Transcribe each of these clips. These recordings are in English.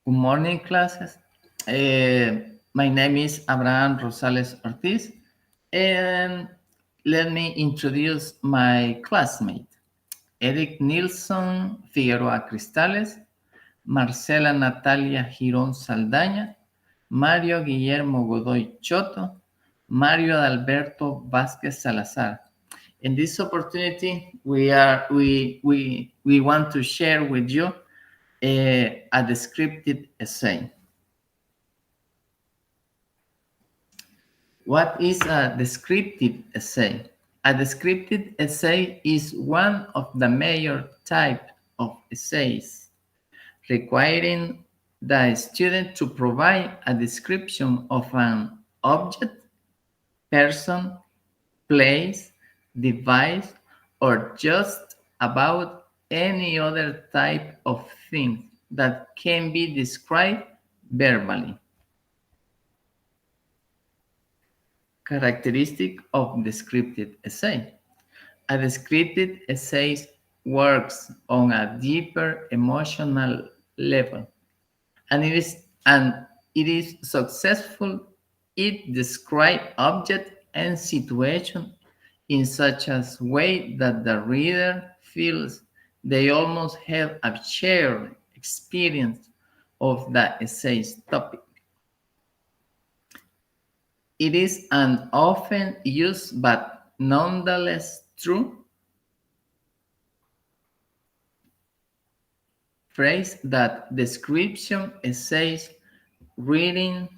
Good morning, classes. My name is Abraham Rosales Ortiz, and let me introduce my classmate, Eric Nilsson Figueroa Cristales, Marcela Natalia Girón Saldaña, Mario Guillermo Godoy Choto, Mario Alberto Vázquez Salazar. In this opportunity, we want to share with you a descriptive essay. What is a descriptive essay? A descriptive essay is one of the major types of essays, requiring the student to provide a description of an object, person, place, device, or just about any other type of thing that can be described verbally. Characteristic of descriptive essay. A descriptive essay works on a deeper emotional level, and it is successful. It describes objects and situations in such a way that the reader feels they almost have a shared experience of the essay's topic. It is an often used but nonetheless true phrase that description essays reading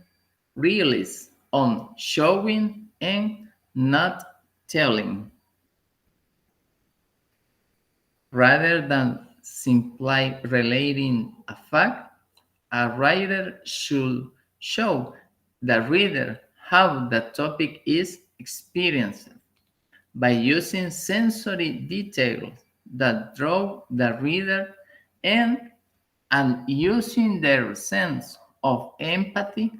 relies on showing and not telling, rather than simply relating a fact. A writer should show the reader how the topic is experienced by using sensory details that draw the reader in and using their sense of empathy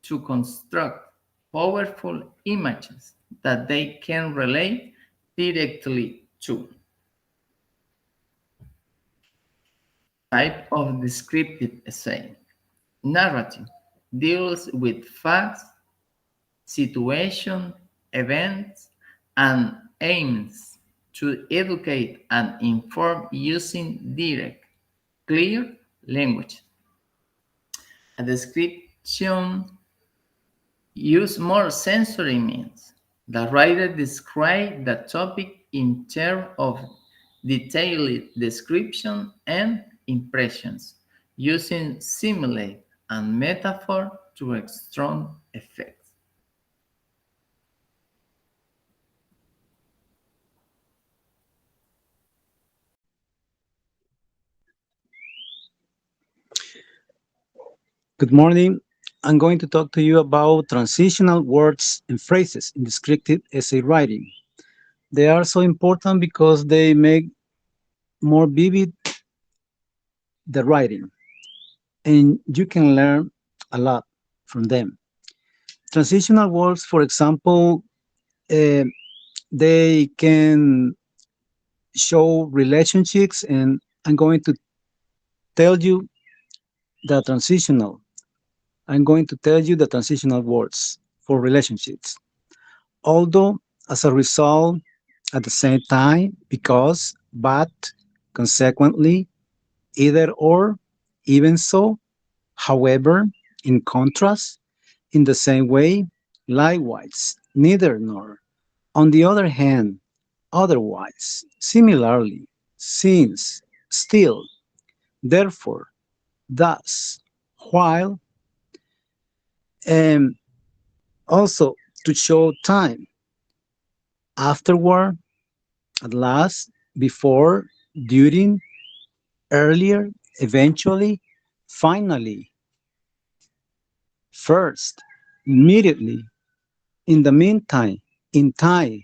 to construct powerful images that they can relate directly to. Type of descriptive essay. Narrative deals with facts, situations, events, and aims to educate and inform using direct, clear language. A description use more sensory means. The writer describes the topic in terms of detailed description and impressions, using simile and metaphor to a strong effect. Good morning. I'm going to talk to you about transitional words and phrases in descriptive essay writing. They are so important because they make more vivid the writing, and you can learn a lot from them. Transitional words, for example, uh, they can show relationships, and I'm going to tell you the transitional. I'm going to tell you the transitional words for relationships. Although, as a result, at the same time, because, but, consequently, either or, even so, however, in contrast, in the same way, likewise, neither nor. On the other hand, otherwise, similarly, since, still, therefore, thus, while, and also to show time, afterward, at last, before, during, earlier, eventually, finally, first, immediately, in the meantime, in time,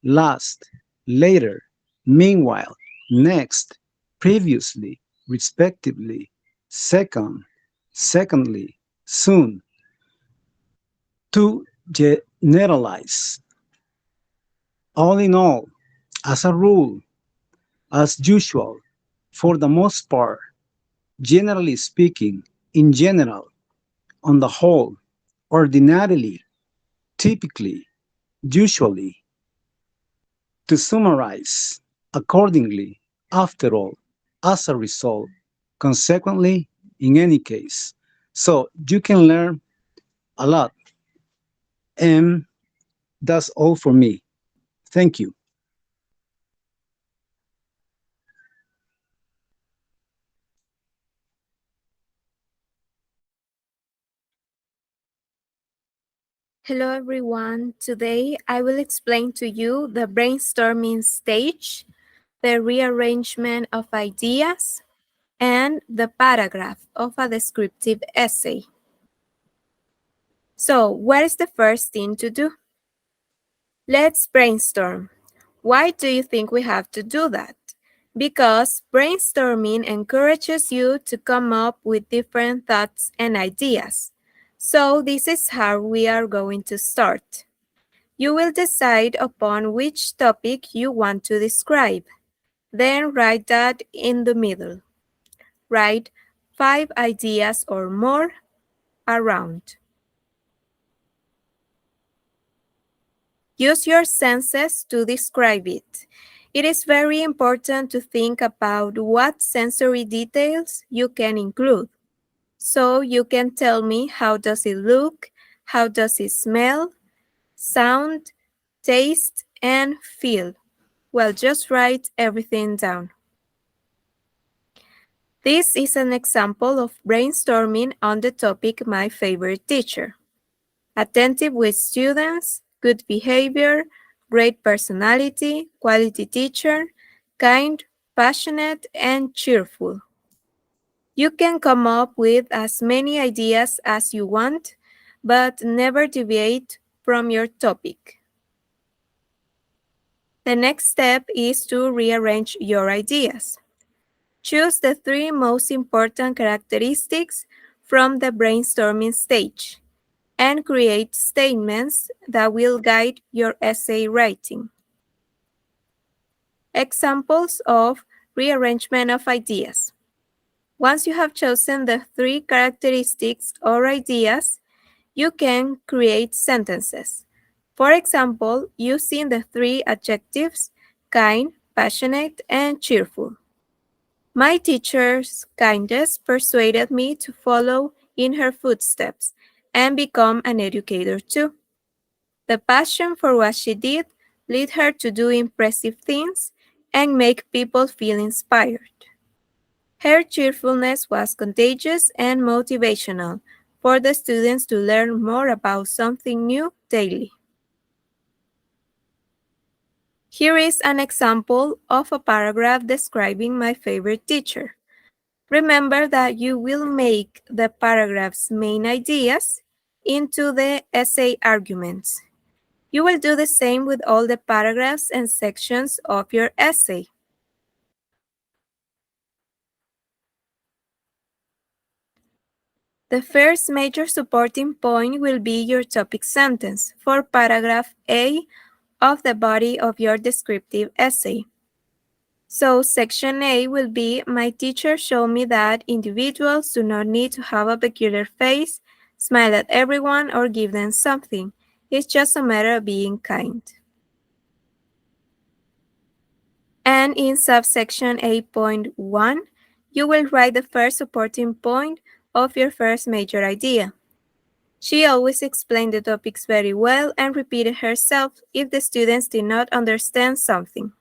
last, later, meanwhile, next, previously, respectively, second, secondly, soon. To generalize. All in all, as a rule, as usual, for the most part, generally speaking, in general, on the whole, ordinarily, typically, usually, to summarize, accordingly, after all, as a result, consequently, in any case. So you can learn a lot. And that's all for me. Thank you. Hello everyone. Today I will explain to you the brainstorming stage, the rearrangement of ideas, and the paragraph of a descriptive essay. So, what is the first thing to do? Let's brainstorm. Why do you think we have to do that? Because brainstorming encourages you to come up with different thoughts and ideas. So, this is how we are going to start. You will decide upon which topic you want to describe. Then write that in the middle. Write 5 ideas or more around. Use your senses to describe it. It is very important to think about what sensory details you can include. So you can tell me how does it look, how does it smell, sound, taste, and feel. Well, just write everything down. This is an example of brainstorming on the topic My Favorite Teacher. Attentive with students, good behavior, great personality, quality teacher, kind, passionate, and cheerful. You can come up with as many ideas as you want, but never deviate from your topic. The next step is to rearrange your ideas. Choose the 3 most important characteristics from the brainstorming stage and create statements that will guide your essay writing. Examples of rearrangement of ideas. Once you have chosen the 3 characteristics or ideas, you can create sentences. For example, using the 3 adjectives kind, passionate, and cheerful. My teacher's kindness persuaded me to follow in her footsteps and become an educator too. The passion for what she did led her to do impressive things and make people feel inspired. Her cheerfulness was contagious and motivational for the students to learn more about something new daily. Here is an example of a paragraph describing my favorite teacher. Remember that you will make the paragraph's main ideas into the essay arguments. You will do the same with all the paragraphs and sections of your essay. The first major supporting point will be your topic sentence for paragraph A of the body of your descriptive essay. So section A will be, my teacher showed me that individuals do not need to have a peculiar face, smile at everyone, or give them something. It's just a matter of being kind. And in subsection 8.1, you will write the first supporting point of your first major idea. She always explained the topics very well and repeated herself if the students did not understand something.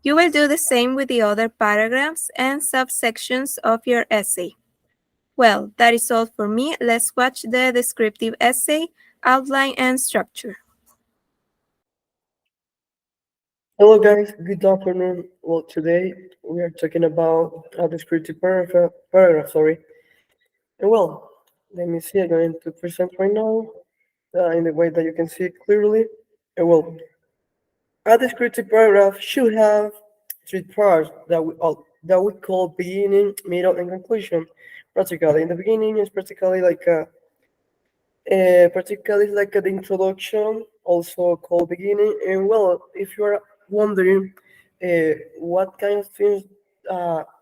You will do the same with the other paragraphs and subsections of your essay. Well, that is all for me. Let's watch the descriptive essay, outline, and structure. Hello guys, good afternoon. Well, today we are talking about a descriptive paragraph. And well, let me see, I'm going to present right now in the way that you can see it clearly. And well, a descriptive paragraph should have 3 parts that we call beginning, middle, and conclusion. Practically, in the beginning is practically like the introduction, also called beginning. And well, if you are wondering what kind of things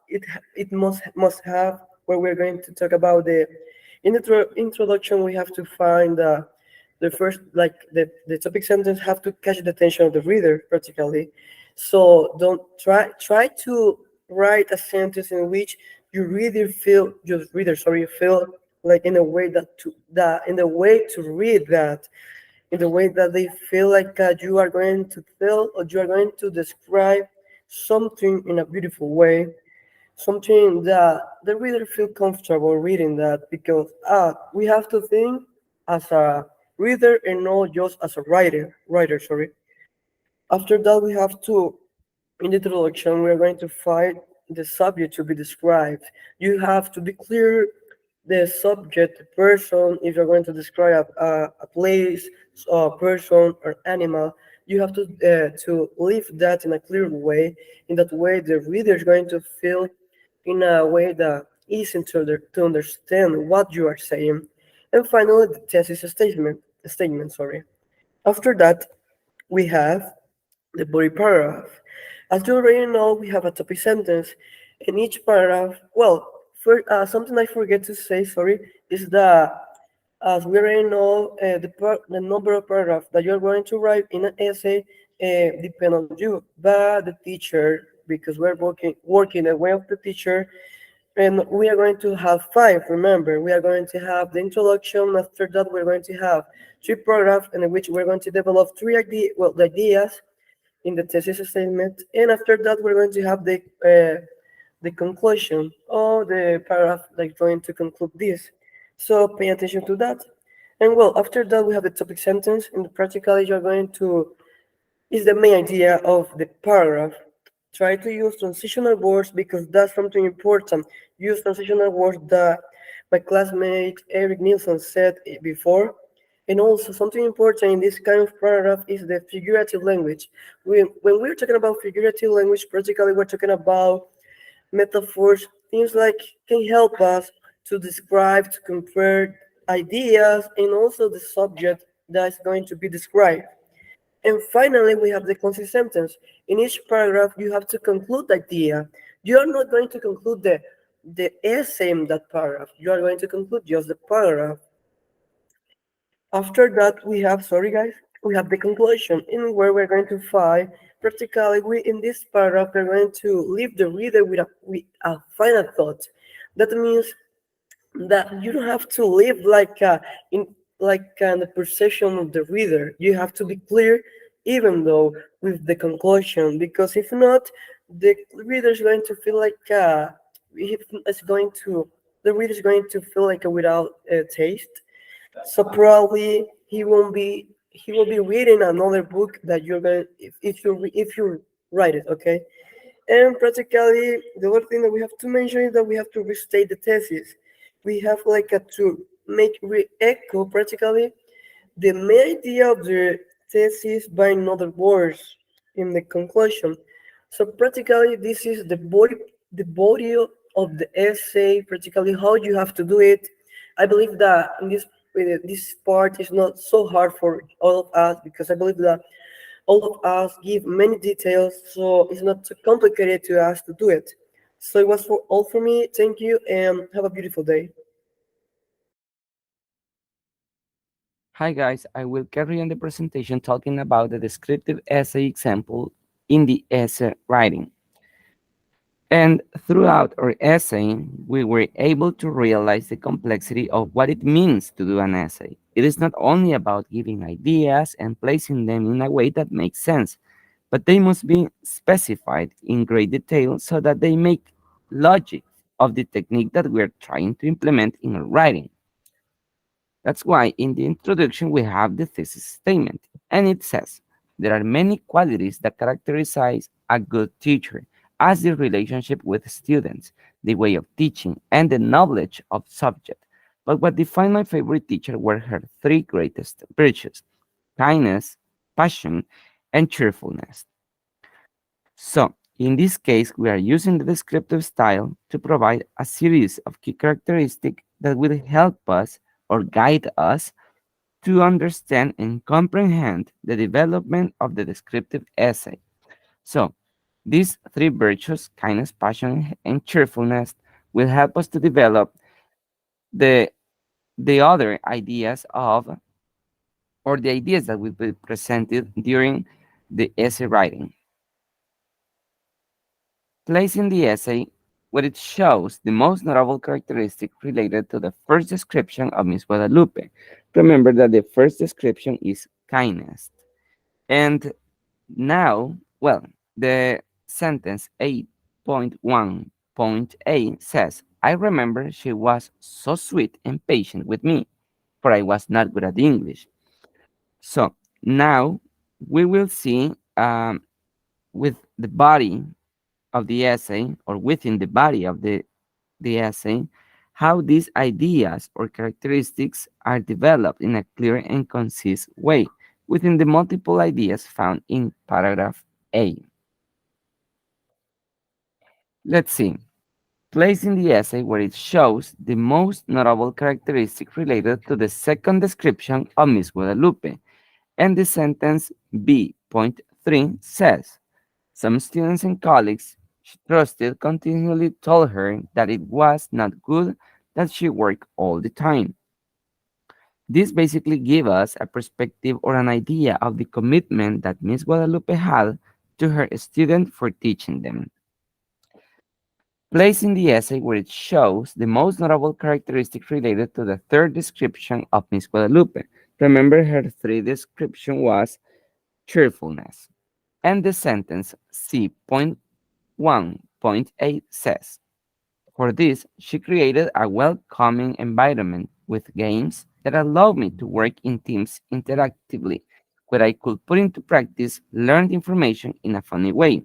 it must have where we're going to talk about the introduction. We have to find the first, like the topic sentence have to catch the attention of the reader practically. So don't try to write a sentence in which you reader feel your reader sorry feel like in a way that in the way to read that, in the way that they feel like you are going to tell or you are going to describe something in a beautiful way, something that the reader feel comfortable reading that, because we have to think as a reader and not just as a writer, sorry. After that, we have to, in the introduction, we are going to find the subject to be described. You have to be clear the subject, the person. If you're going to describe a place, a person, or animal, you have to leave that in a clear way. In that way, the reader is going to feel in a way that easy to understand what you are saying. And finally, the thesis statement. Sorry. After that, we have the body paragraph. As you already know, we have a topic sentence in each paragraph. Well, something I forget to say, sorry, is that as we already know, the number of paragraphs that you're going to write in an essay depend on you, but the teacher, because we're working the way of the teacher, and we are going to have five. Remember, we are going to have the introduction. After that, we're going to have three paragraphs in which we're going to develop the ideas in the thesis statement, and after that we're going to have the conclusion or the paragraph that's going to conclude this. So pay attention to that. And well, after that we have the topic sentence, and practically you're going to is the main idea of the paragraph. Try to use transitional words because that's something important. Use transitional words that my classmate Eric Nielsen said before. And also something important in this kind of paragraph is the figurative language. When we're talking about figurative language, practically we're talking about metaphors, things like can help us to describe, to compare ideas, and also the subject that's going to be described. And finally, we have the concise sentence. In each paragraph, you have to conclude the idea. You are not going to conclude the essay in that paragraph. You are going to conclude just the paragraph. After that, we have, sorry guys, we have the conclusion in where we're going to find, practically, in this paragraph, we're going to leave the reader with a final thought. That means that you don't have to live in the perception of the reader. You have to be clear, even though with the conclusion, because if not, the reader is going to feel like it's going to the reader is going to feel like without taste. So probably he will be reading another book that you're going if you write it, okay? And practically, the other thing that we have to mention is that we have to restate the thesis. We have to make re-echo practically the main idea of the thesis by in other words in the conclusion. So practically, this is the body of the essay. Practically, how you have to do it. I believe that in this part is not so hard for all of us because I believe that all of us give many details, so it's not too complicated to us to do it. So it was all for me. Thank you and have a beautiful day. Hi guys, I will carry on the presentation talking about the descriptive essay example in the essay writing. And throughout our essay, we were able to realize the complexity of what it means to do an essay. It is not only about giving ideas and placing them in a way that makes sense, but they must be specified in great detail so that they make logic of the technique that we're trying to implement in our writing. That's why in the introduction we have the thesis statement, and it says there are many qualities that characterize a good teacher, as the relationship with students, the way of teaching, and the knowledge of subject. But what defined my favorite teacher were her three greatest virtues: kindness, passion, and cheerfulness. So, in this case, we are using the descriptive style to provide a series of key characteristics that will help us or guide us to understand and comprehend the development of the descriptive essay. So, these three virtues, kindness, passion, and cheerfulness, will help us to develop the the other ideas of or the ideas that will be presented during the essay writing. Placing the essay where it shows the most notable characteristic related to the first description of Miss Guadalupe. Remember that the first description is kindness. And now, well, the sentence 8.1.a says, I remember she was so sweet and patient with me, for I was not good at English. So now we will see with the body of the essay or within the body of the essay how these ideas or characteristics are developed in a clear and concise way within the multiple ideas found in paragraph A. Let's see. Placing the essay where it shows the most notable characteristic related to the second description of Miss Guadalupe. And the sentence B.3 says, some students and colleagues she trusted continually told her that it was not good that she worked all the time. This basically gives us a perspective or an idea of the commitment that Miss Guadalupe had to her student for teaching them. Placing the essay where it shows the most notable characteristic related to the third description of Miss Guadalupe. Remember her three description was cheerfulness. And the sentence C.1.8 says, for this, she created a welcoming environment with games that allowed me to work in teams interactively, where I could put into practice learned information in a funny way.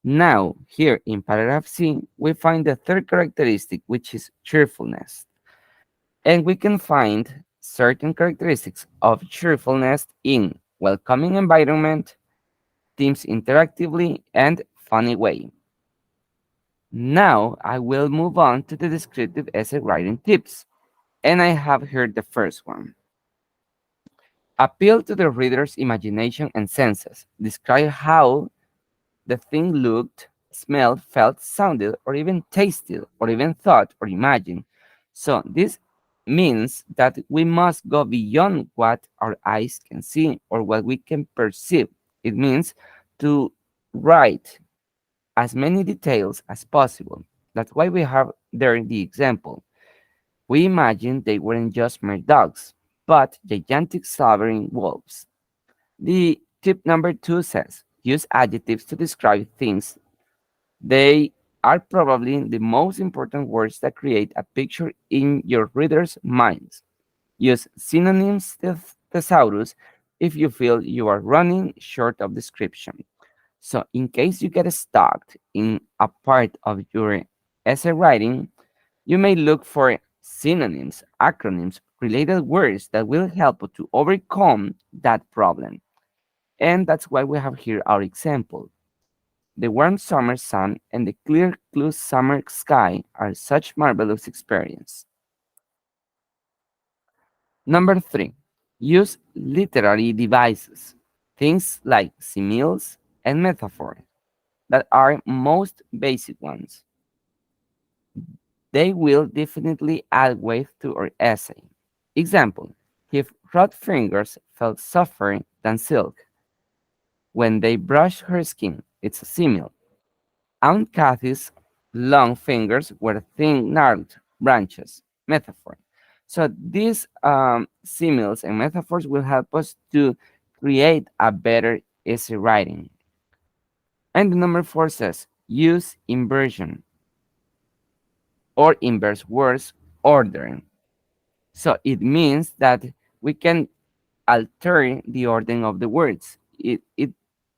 Now, here in paragraph C, we find the third characteristic, which is cheerfulness. And we can find certain characteristics of cheerfulness in welcoming environment, teams interactively, and funny way. Now I will move on to the descriptive essay writing tips, and I have here the first one. Appeal to the reader's imagination and senses. Describe how the thing looked, smelled, felt, sounded, or even tasted, or even thought or imagined. So this means that we must go beyond what our eyes can see or what we can perceive. It means to write as many details as possible. That's why we have there the example. We imagine they weren't just mere dogs, but gigantic sovereign wolves. The tip number two says use adjectives to describe things. They are probably the most important words that create a picture in your reader's minds. Use synonyms thesaurus if you feel you are running short of description. So, in case you get stuck in a part of your essay writing, you may look for synonyms, acronyms, related words that will help you to overcome that problem. And that's why we have here our example. The warm summer sun and the clear blue summer sky are such marvelous experience. Number three, use literary devices, things like similes and metaphors that are most basic ones. They will definitely add weight to our essay. Example, his hot fingers felt softer than silk when they brushed her skin. It's a simile. Aunt Kathy's long fingers were thin gnarled branches. Metaphor. So these similes and metaphors will help us to create a better essay writing. And the number four says use inversion or inverse words ordering. So it means that we can alter the ordering of the words. It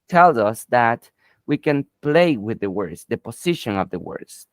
tells us that we can play with the words, the position of the words.